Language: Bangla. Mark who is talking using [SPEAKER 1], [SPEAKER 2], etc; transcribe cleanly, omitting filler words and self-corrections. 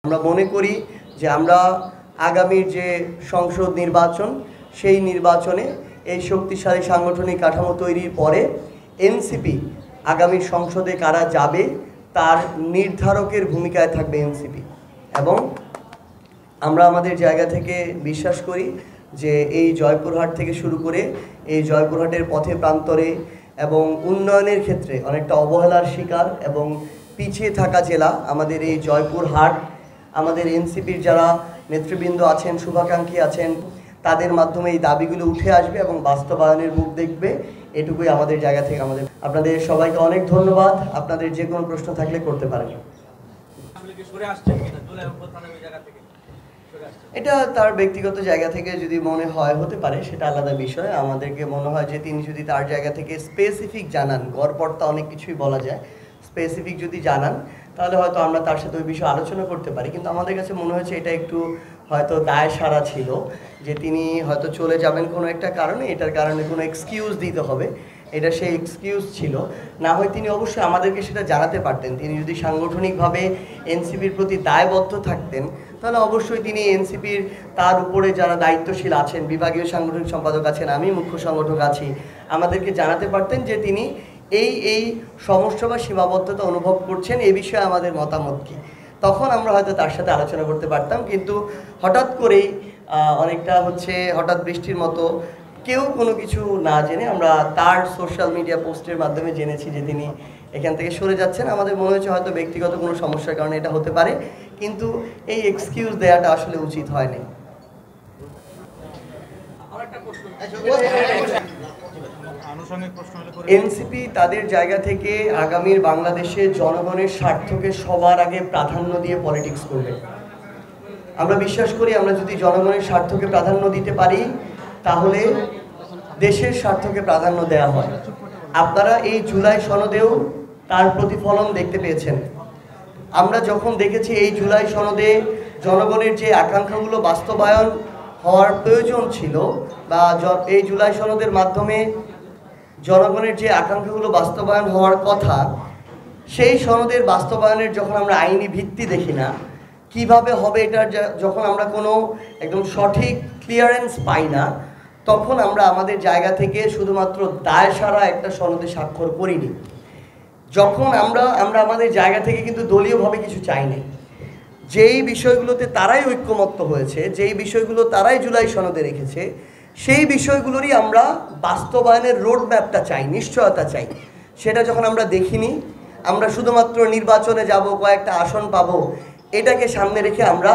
[SPEAKER 1] আমরা মনে করি যে আমরা আগামীর যে সংসদ নির্বাচন সেই নির্বাচনে এই শক্তিশালী সাংগঠনিক কাঠামো তৈরির পরে এনসিপি আগামীর সংসদে কারা যাবে তার নির্ধারকের ভূমিকায় থাকবে এনসিপি। এবং আমরা আমাদের জায়গা থেকে বিশ্বাস করি যে এই জয়পুরহাট থেকে শুরু করে এই জয়পুরহাটের পথে প্রান্তরে এবং উন্নয়নের ক্ষেত্রে অনেকটা অবহেলার শিকার এবং পিছিয়ে থাকা জেলা আমাদের এই জয়পুরহাট, আমাদের এনসিপির যারা নেতৃবৃন্দ আছেন, শুভাকাঙ্ক্ষী আছেন, তাদের মাধ্যমে এই দাবিগুলো উঠে আসবে এবং বাস্তবায়নের মুখ দেখবে। এটুকুই আমাদের জায়গা থেকে আপনাদের সবাইকে অনেক ধন্যবাদ। আপনাদের যে কোনো প্রশ্ন থাকলে করতে পারেন। এটা তার ব্যক্তিগত জায়গা থেকে যদি মনে হয় হতে পারে, সেটা আলাদা বিষয়। আমাদেরকে মনে হয় যে তিনি যদি তার জায়গা থেকে স্পেসিফিক জানান, গড়পড়তা অনেক কিছুই বলা যায়, স্পেসিফিক যদি জানান তাহলে হয়তো আমরা তার সাথে ওই বিষয়ে আলোচনা করতে পারি। কিন্তু আমাদের কাছে মনে হয়েছে এটা একটু হয়তো দায় সারা ছিল যে তিনি হয়তো চলে যাবেন কোনো একটা কারণে, এটার কারণে কোনো এক্সকিউজ দিতে হবে, এটা সেই এক্সকিউজ ছিল না। হয় তিনি অবশ্যই আমাদেরকে সেটা জানাতে পারতেন। তিনি যদি সাংগঠনিকভাবে এনসিপির প্রতি দায়বদ্ধ থাকতেন তাহলে অবশ্যই তিনি এনসিপির তার উপরে যারা দায়িত্বশীল আছেন, বিভাগীয় সাংগঠনিক সম্পাদক আছেন, আমি মুখ্য সংগঠক আছি, আমাদেরকে জানাতে পারতেন যে তিনি এই সমস্যা বা সীমাবদ্ধতা অনুভব করছেন, এই বিষয়ে আমাদের মতামত কী। তখন আমরা হয়তো তার সাথে আলোচনা করতে পারতাম। কিন্তু হঠাৎ করেই অনেকটা হঠাৎ বৃষ্টির মতো কেউ কোনো কিছু না জেনে আমরা তার সোশ্যাল মিডিয়া পোস্টের মাধ্যমে জেনেছি যে তিনি এখান থেকে সরে যাচ্ছেন। আমাদের মনে হয়েছে হয়তো ব্যক্তিগত কোনো সমস্যার কারণে এটা হতে পারে, কিন্তু এই এক্সকিউজ দেওয়াটা আসলে উচিত হয়নি। এনসিপি তাদের জায়গা থেকে আগামীর বাংলাদেশে জনগণের স্বার্থকে সবার আগে প্রাধান্য দিয়ে পলিটিক্স করবে। আমরা বিশ্বাস করি আমরা যদি জনগণের স্বার্থকে প্রাধান্য দিতে পারি তাহলে দেশের স্বার্থকে প্রাধান্য দেওয়া হয়। আপনারা এই জুলাই সনদেও তার প্রতিফলন দেখতে পেয়েছেন। আমরা যখন দেখেছি এই জুলাই সনদে জনগণের যে আকাঙ্ক্ষাগুলো বাস্তবায়ন হওয়ার প্রয়োজন ছিল, বা এই জুলাই সনদের মাধ্যমে জনগণের যে আকাঙ্ক্ষাগুলো বাস্তবায়ন হওয়ার কথা, সেই সনদের বাস্তবায়নের যখন আমরা আইনি ভিত্তি দেখি না, কিভাবে হবে এটার যখন আমরা কোনো একদম সঠিক ক্লিয়ারেন্স পাই না, তখন আমরা আমাদের জায়গা থেকে শুধুমাত্র দায় সারা একটা সনদে স্বাক্ষর করিনি। যখন আমরা আমাদের জায়গা থেকে কিন্তু দলীয়ভাবে কিছু চাই নাই। যেই বিষয়গুলোতে তারাই ঐক্যমত্য হয়েছে, যেই বিষয়গুলো তারাই জুলাই সনদে রেখেছে, সেই বিষয়গুলোরই আমরা বাস্তবায়নের রোড ম্যাপটা চাই, নিশ্চয়তা চাই। সেটা যখন আমরা দেখিনি, আমরা শুধুমাত্র নির্বাচনে যাব, কয়েকটা আসন পাবো, এটাকে সামনে রেখে আমরা